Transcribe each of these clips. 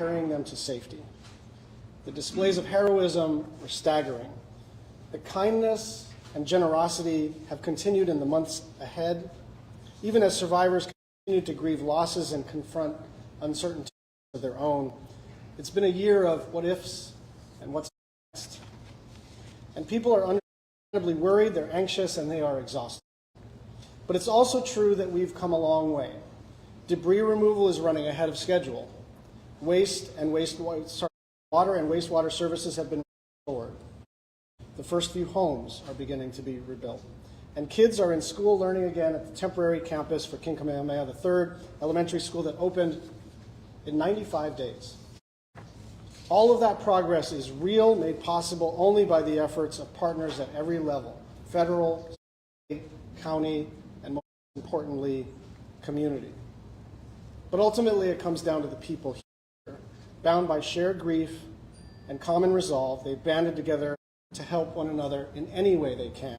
carrying them to safety. The displays of heroism were staggering. The kindness and generosity have continued in the months ahead, even as survivors continue to grieve losses and confront uncertainties of their own. It's been a year of what ifs and what's next. And people are understandably worried, they're anxious, and they are exhausted. But it's also true that we've come a long way. Debris removal is running ahead of schedule. Water and wastewater services have been restored. The first few homes are beginning to be rebuilt. And kids are in school learning again at the temporary campus for King Kamehameha, the third elementary school that opened in 95 days. All of that progress is real, made possible only by the efforts of partners at every level: federal, state, county, and most importantly, community. But ultimately, it comes down to the people here. Bound by shared grief and common resolve, they've banded together to help one another in any way they can.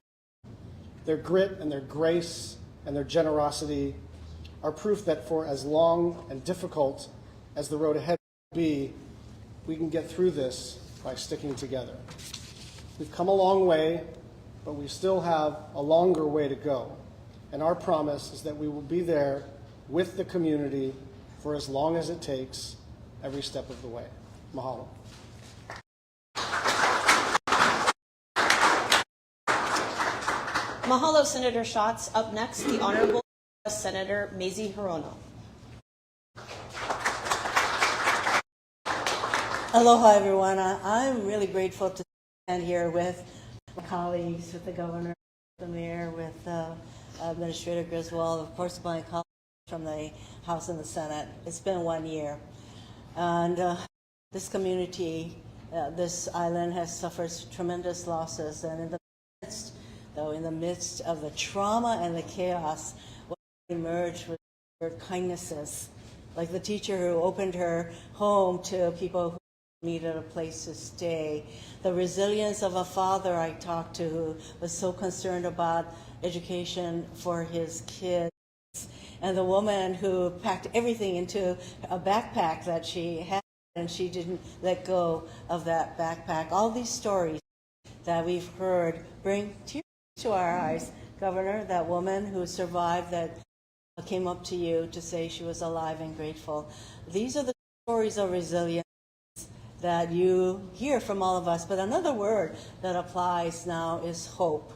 Their grit and their grace and their generosity are proof that for as long and difficult as the road ahead will be, we can get through this by sticking together. We've come a long way, but we still have a longer way to go. And our promise is that we will be there with the community for as long as it takes, every step of the way. Mahalo. Mahalo, Senator Schatz. Up next, the Honorable Senator Mazie Hirono. Aloha, everyone. I'm really grateful to stand here with my colleagues, with the governor, the mayor, with Administrator Griswold, of course, my colleagues from the House and the Senate. It's been 1 year. And this community, this island has suffered tremendous losses. And in the midst of the trauma and the chaos, what emerged was kindnesses, like the teacher who opened her home to people who needed a place to stay, the resilience of a father I talked to who was so concerned about education for his kids, and the woman who packed everything into a backpack that she had, and she didn't let go of that backpack. All these stories that we've heard bring tears to our eyes. Governor, that woman who survived, that came up to you to say she was alive and grateful. These are the stories of resilience that you hear from all of us. But another word that applies now is hope.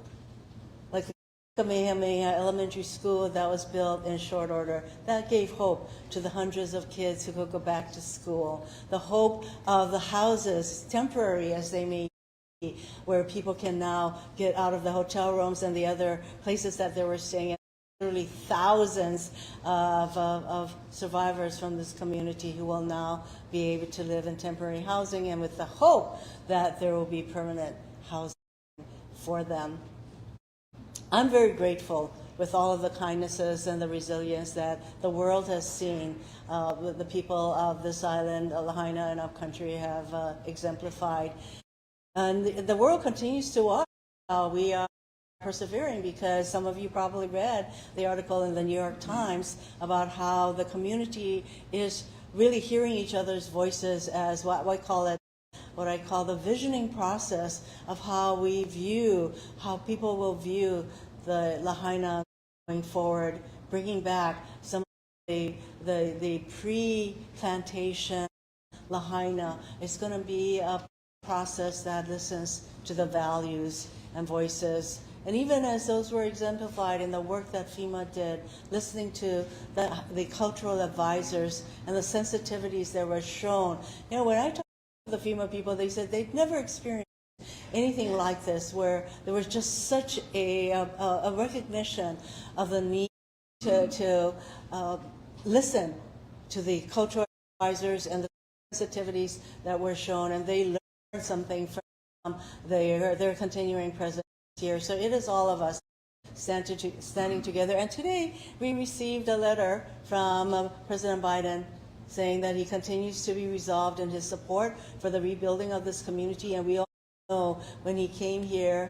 Like the Kamehameha Elementary School that was built in short order, that gave hope to the hundreds of kids who could go back to school. The hope of the houses, temporary as they may be, where people can now get out of the hotel rooms and the other places that they were staying in. Literally thousands of survivors from this community who will now be able to live in temporary housing, and with the hope that there will be permanent housing for them. I'm very grateful with all of the kindnesses and the resilience that the world has seen. The people of this island, Lahaina and upcountry, have exemplified. And the world continues to watch how we are persevering, because some of you probably read the article in the New York Times about how the community is really hearing each other's voices as what I call the visioning process of how people will view the Lahaina going forward, bringing back some of the pre-plantation Lahaina. It's going to be a process that listens to the values and voices. And even as those were exemplified in the work that FEMA did, listening to the cultural advisors and the sensitivities that were shown. You know, when I talked to the FEMA people, they said they'd never experienced anything like this, where there was just such a recognition of the need to listen to the cultural advisors and the sensitivities that were shown, and they learned something from their continuing presence here. So it is all of us standing together. And today we received a letter from President Biden saying that he continues to be resolved in his support for the rebuilding of this community. And we all know when he came here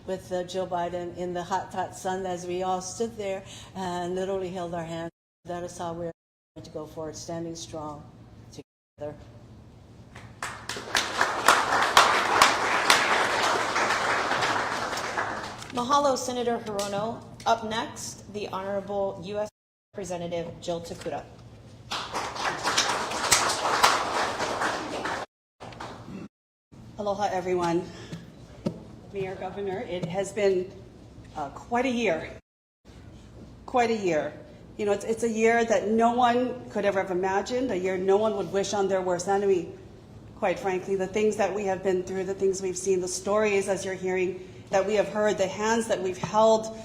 with Joe Biden in the hot sun, as we all stood there and literally held our hands, that is how we're going to go forward, standing strong together. Mahalo, Senator Hirono. Up next, the Honorable U.S. Representative Jill Takura. Aloha, everyone. Mayor, Governor, it has been quite a year. Quite a year. You know, it's a year that no one could ever have imagined, a year no one would wish on their worst enemy. Quite frankly, the things that we have been through, the things we've seen, the stories, as you're hearing, that we have heard, the hands that we've held,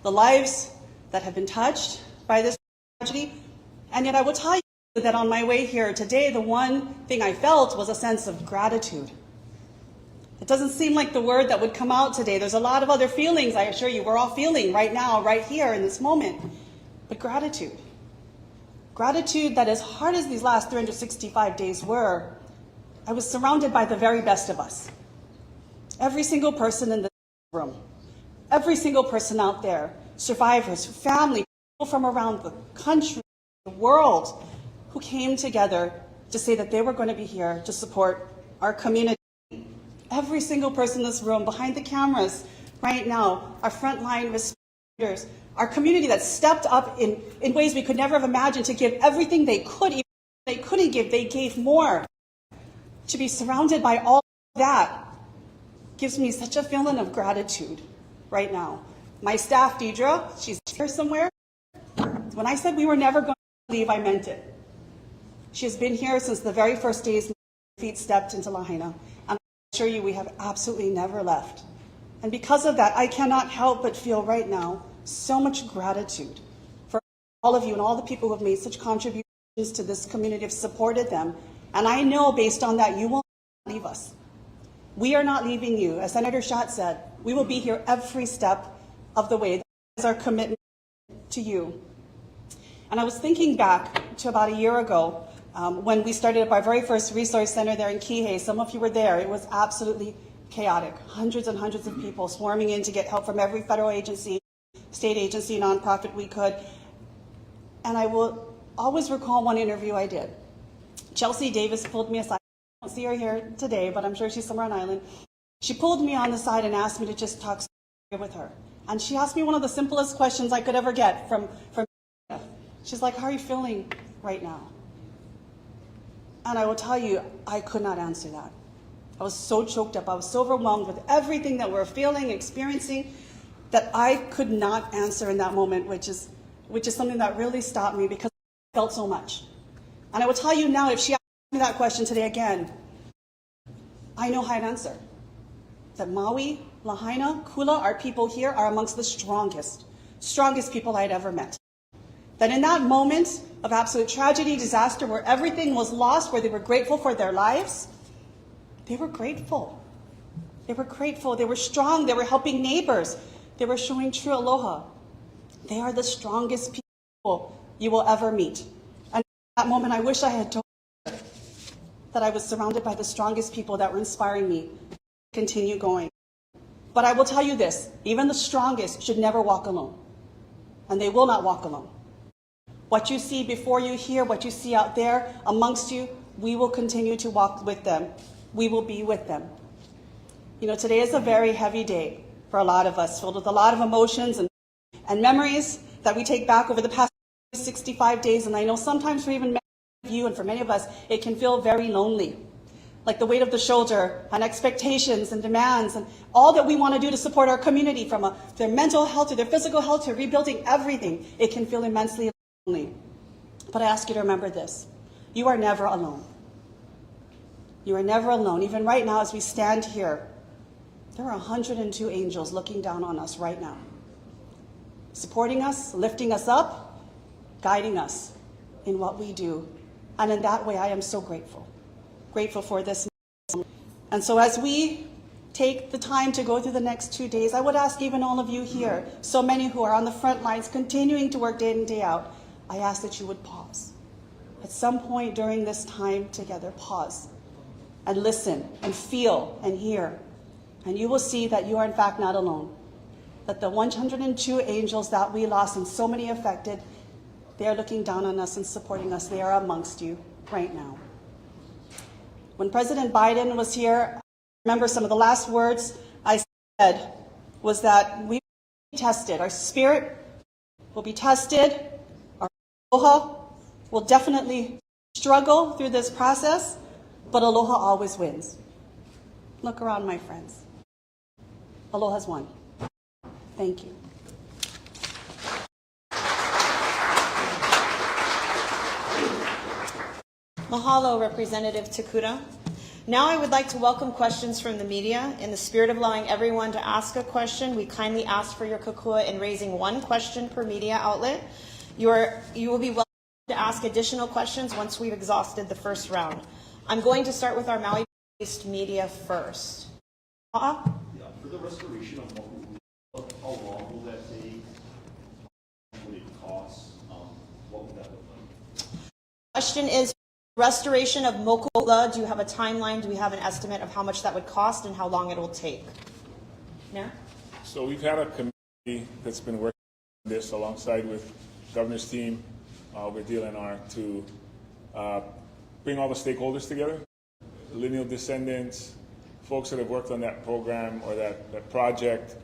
the lives that have been touched by this tragedy. And yet I will tell you that on my way here today, the one thing I felt was a sense of gratitude. It doesn't seem like the word that would come out today. There's a lot of other feelings, I assure you, we're all feeling right now, right here in this moment. But gratitude. Gratitude that, as hard as these last 365 days were, I was surrounded by the very best of us. Every single person in this room, every single person out there, survivors, family, people from around the country, the world, who came together to say that they were going to be here to support our community. Every single person in this room, behind the cameras right now, our frontline responders, our community that stepped up in ways we could never have imagined to give everything they could. Even if they couldn't give, they gave more. To be surrounded by all that gives me such a feeling of gratitude right now. My staff, Deidre, she's here somewhere. When I said we were never going to leave, I meant it. She has been here since the very first days my feet stepped into Lahaina. And I assure you, we have absolutely never left. And because of that, I cannot help but feel right now so much gratitude for all of you and all the people who have made such contributions to this community, have supported them. And I know based on that, you will not leave us. We are not leaving you. As Senator Schatz said, we will be here every step of the way. That is our commitment to you. And I was thinking back to about a year ago when we started up our very first resource center there in Kihei. Some of you were there. It was absolutely chaotic. Hundreds and hundreds of people swarming in to get help from every federal agency, state agency, nonprofit we could. And I will always recall one interview I did. Chelsea Davis pulled me aside. I don't see her here today, but I'm sure she's somewhere on island. She pulled me on the side and asked me to just talk with her. And she asked me one of the simplest questions I could ever get from she's like, how are you feeling right now? And I will tell you, I could not answer that. I was so choked up. I was so overwhelmed with everything that we're feeling, experiencing, that I could not answer in that moment, which is something that really stopped me because I felt so much. And I will tell you now, if she asked me that question today again, I know how I'd answer. That Maui, Lahaina, Kula, our people here are amongst the strongest people I'd ever met. That in that moment of absolute tragedy, disaster, where everything was lost, where they were grateful for their lives, they were grateful. They were grateful. They were strong. They were helping neighbors. They were showing true aloha. They are the strongest people you will ever meet. And at that moment, I wish I had told her that I was surrounded by the strongest people that were inspiring me to continue going. But I will tell you this, even the strongest should never walk alone. And they will not walk alone. What you see before you here, what you see out there amongst you, we will continue to walk with them. We will be with them. You know, today is a very heavy day for a lot of us, filled with a lot of emotions and memories that we take back over the past 65 days. And I know sometimes for even many of you and for many of us, it can feel very lonely. Like the weight of the shoulder and expectations and demands and all that we want to do to support our community, from their mental health to their physical health to rebuilding everything. It can feel immensely lonely. But I ask you to remember this. You are never alone. You are never alone. Even right now as we stand here, there are 102 angels looking down on us right now, supporting us, lifting us up, guiding us in what we do. And in that way, I am so grateful. Grateful for this. And so as we take the time to go through the next 2 days, I would ask even all of you here, so many who are on the front lines continuing to work day in and day out, I ask that you would pause. At some point during this time together, pause and listen and feel and hear. And you will see that you are in fact not alone. That the 102 angels that we lost and so many affected, they are looking down on us and supporting us. They are amongst you right now. When President Biden was here, I remember some of the last words I said was that we tested. Our spirit will be tested. Our aloha will definitely struggle through this process, but aloha always wins. Look around, my friends. Aloha's won. Thank you. Mahalo, Representative Takuda. Now I would like to welcome questions from the media. In the spirit of allowing everyone to ask a question, we kindly ask for your kokua in raising one question per media outlet. You will be welcome to ask additional questions once we've exhausted the first round. I'm going to start with our Maui-based media first. Yeah, for the restoration of Maui, how long will that take? What it costs? What would that look like? Question is, restoration of Moku'ula, do you have a timeline? Do we have an estimate of how much that would cost and how long it will take? No? So we've had a committee that's been working on this alongside with Governor's team, with DLNR, to bring all the stakeholders together, lineal descendants, folks that have worked on that program or that project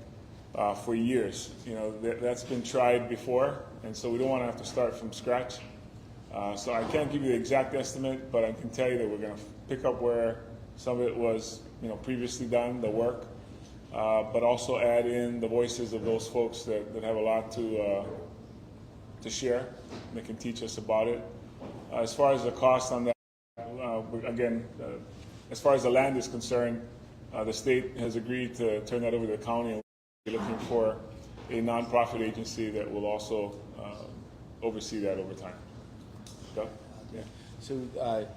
for years. You know, that's been tried before, and so we don't want to have to start from scratch. So I can't give you the exact estimate, but I can tell you that we're going to pick up where some of it was, you know, previously done, the work, but also add in the voices of those folks that have a lot to share, and they can teach us about it. As far as the cost on that, again, as far as the land is concerned, the state has agreed to turn that over to the county, and we're looking for a nonprofit agency that will also oversee that over time. Yeah. So,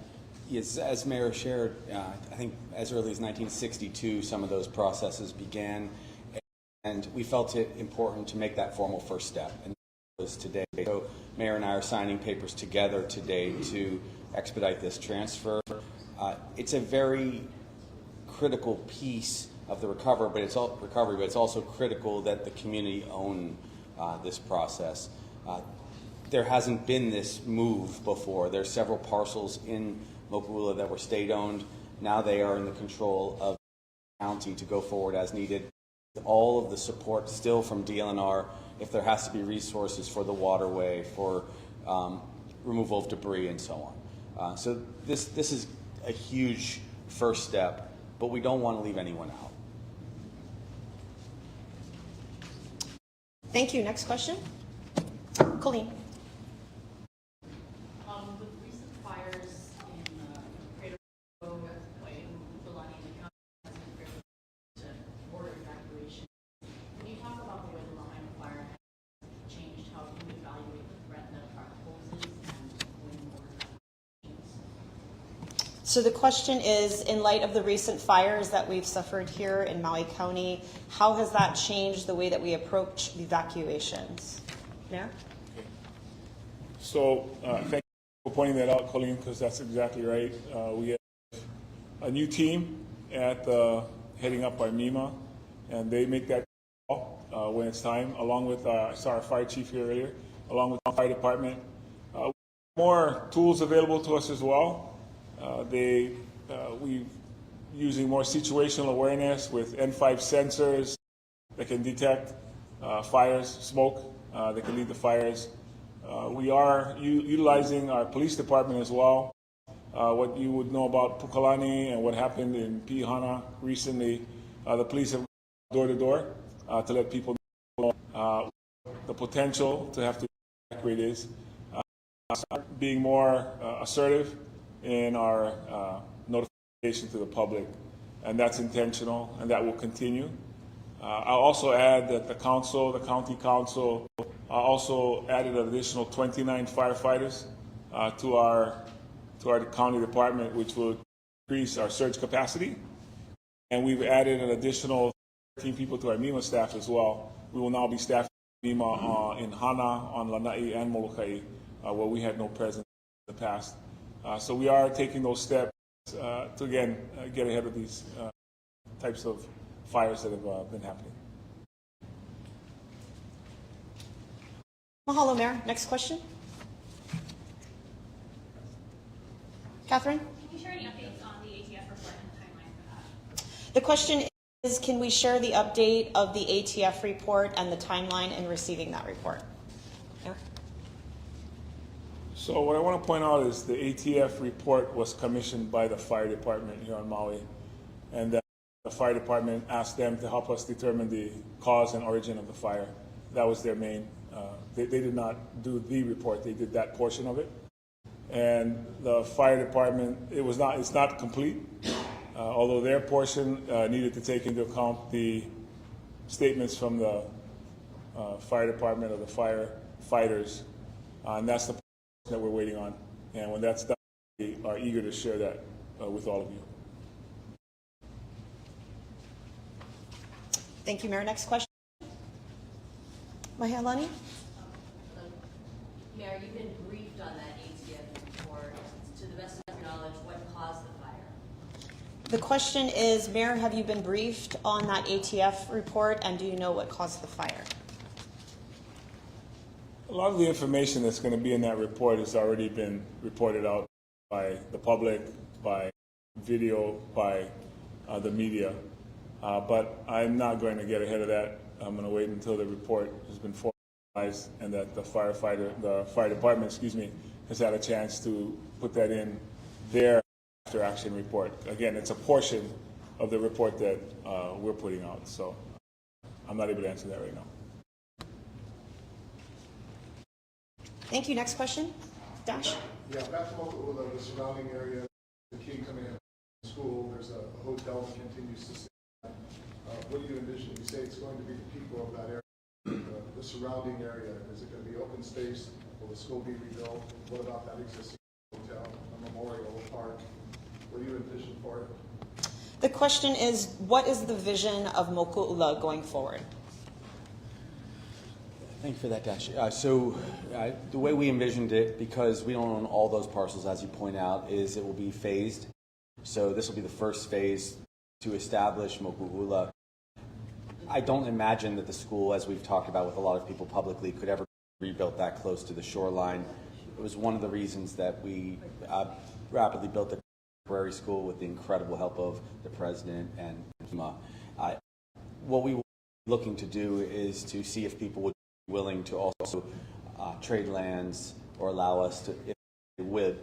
yes, as Mayor shared, I think as early as 1962, some of those processes began, and we felt it important to make that formal first step. And that was today. So, Mayor and I are signing papers together today to expedite this transfer. It's a very critical piece of the recovery, but it's also critical that the community own this process. There hasn't been this move before. There's several parcels in Moku'ula that were state-owned. Now they are in the control of the county to go forward as needed. All of the support still from DLNR, if there has to be resources for the waterway, for removal of debris and so on. So this is a huge first step, but we don't want to leave anyone out. Thank you. Next question. Colleen. With recent fires in Crater in Fulani, the county has been fairly to order evacuation. Can you talk about the way the Lahaina fire has changed how you evaluate the threat that a fire poses and when order evacuations? So the question is, in light of the recent fires that we've suffered here in Maui County, how has that changed the way that we approach evacuations? Mayor? So thank you for pointing that out, Colleen, because that's exactly right. We have a new team at heading up by MEMA, and they make that call when it's time, along with I saw our fire chief here earlier, along with the fire department. More tools available to us as well. We using more situational awareness with N5 sensors that can detect fires, smoke that can lead to fires. We are utilizing our police department as well. What you would know about Pukalani and what happened in Pihana recently, the police have gone door to door to let people know the potential to have to evacuate is. Being more assertive in our notification to the public, and that's intentional, and that will continue. I'll also add that the county council, also added an additional 29 firefighters to our county department, which will increase our surge capacity. And we've added an additional 13 people to our MEMA staff as well. We will now be staffing MEMA in Hana, on Lanai, and Molokai, where we had no presence in the past. So we are taking those steps to, again, get ahead of these types of fires that have been happening. Mahalo, Mayor. Next question. Catherine? Can you share any updates on the ATF report and the timeline for that? The question Can we share the update of the ATF report and the timeline in receiving that report? Mayor? So what I want to point out is the ATF report was commissioned by the fire department here on Maui, and that the fire department asked them to help us determine the cause and origin of the fire. That was their main. They did not do the report; they did that portion of it. And the fire department, it's not complete, although their portion needed to take into account the statements from the fire department or the firefighters, and that's the that we're waiting on. And when that's done, we are eager to share that with all of you. Thank you, Mayor. Next question. Mahealani? Mayor, you've been briefed on that ATF report. To the best of your knowledge, what caused the fire? The question is, Mayor, have you been briefed on that ATF report, and do you know what caused the fire? A lot of the information that's going to be in that report has already been reported out by the public, by video, by the media. But I'm not going to get ahead of that. I'm going to wait until the report has been formalized and that the fire department, has had a chance to put that in their after action report. Again, it's a portion of the report that we're putting out. So I'm not able to answer that right now. Thank you. Next question. Dash. Yeah, back to Moku'ula, the surrounding area, the kid coming in from school, there's a hotel that continues to stay. What do you envision? You say it's going to be the people of that area, the surrounding area. Is it going to be open space? Will the school be rebuilt? What about that existing hotel, a memorial park? What do you envision for it? The question is, what is the vision of Moku'ula going forward? Thank you for that, Dash. The way we envisioned it, because we don't own all those parcels, as you point out, is it will be phased. So this will be the first phase to establish Moku'ula. I don't imagine that the school, as we've talked about with a lot of people publicly, could ever rebuild that close to the shoreline. It was one of the reasons that we rapidly built the temporary school with the incredible help of the president and HEMA. What we were looking to do is to see if people would be willing to also trade lands or allow us to, if they would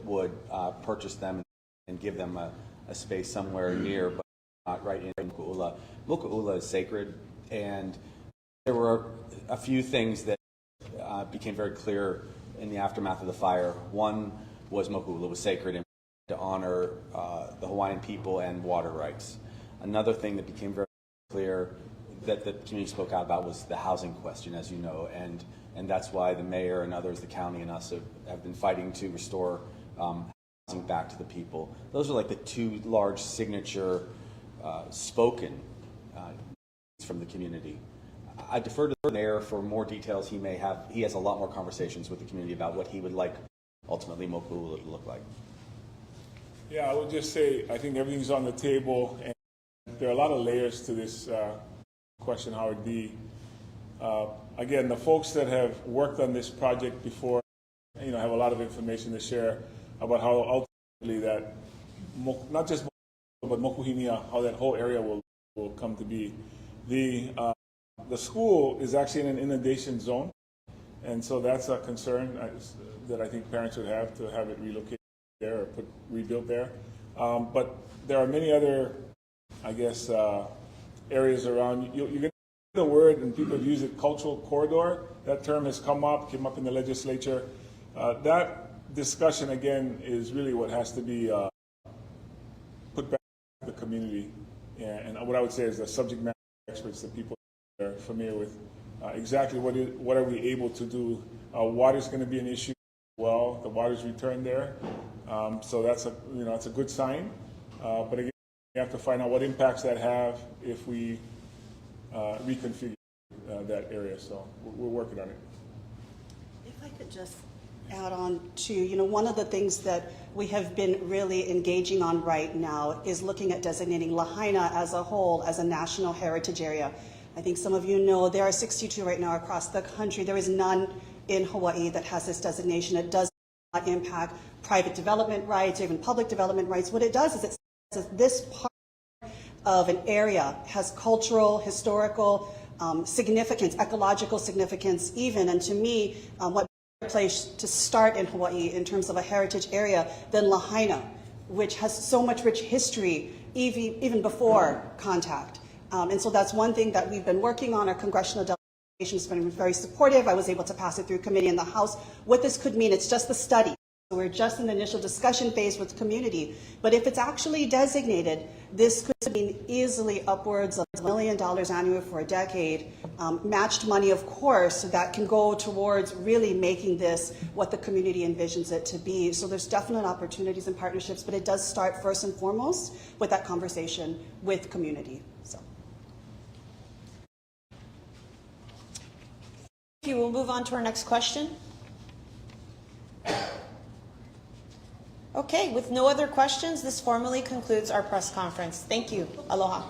purchase them and give them a space somewhere near, but not right in Moku'ula. Moku'ula is sacred, and there were a few things that became very clear in the aftermath of the fire. One was Moku'ula was sacred and to honor the Hawaiian people and water rights. Another thing that became very clear that the community spoke out about was the housing question, as you know, and that's why the mayor and others, the county and us, have been fighting to restore housing back to the people. Those are like the two large signature spoken from the community. I defer to the mayor for more details. He has a lot more conversations with the community about what he would like ultimately Moku'ula to look like. Yeah, I would just say I think everything's on the table, and there are a lot of layers to this question, Howard D. Again, the folks that have worked on this project before, have a lot of information to share about how ultimately that, not just but Mokuhinia, how that whole area will come to be. The school is actually in an inundation zone, and so that's a concern that I think parents would have to have it relocated there or rebuilt there. But there are many other, areas around. You're going to hear the word, and people have used it, cultural corridor. That term has came up in the legislature. That discussion, again, is really what has to be put back to the community. And what I would say is the subject matter experts, the people that are familiar with exactly what are we able to do. Water is going to be an issue as well. The water's returned there. So that's a good sign. But again, we have to find out what impacts that have if we reconfigure that area. So we're working on it. If I could just add on to, one of the things that we have been really engaging on right now is looking at designating Lahaina as a whole as a national heritage area. I think some of you know there are 62 right now across the country. There is none in Hawaii that has this designation. It does not impact private development rights or even public development rights. What it does is it says this part of an area has cultural, historical significance, ecological significance even, and to me, what better place to start in Hawaii in terms of a heritage area than Lahaina, which has so much rich history even before contact. And so that's one thing that we've been working on. Our congressional delegation has been very supportive. I was able to pass it through committee in the House. What this could mean, it's just the study. We're just in the initial discussion phase with the community. But if it's actually designated, this could mean easily upwards of $1 million annually for a decade. Matched money, of course, that can go towards really making this what the community envisions it to be. So there's definite opportunities and partnerships, but it does start first and foremost with that conversation with community. So. Thank you. We'll move on to our next question. Okay, with no other questions, this formally concludes our press conference. Thank you. Aloha.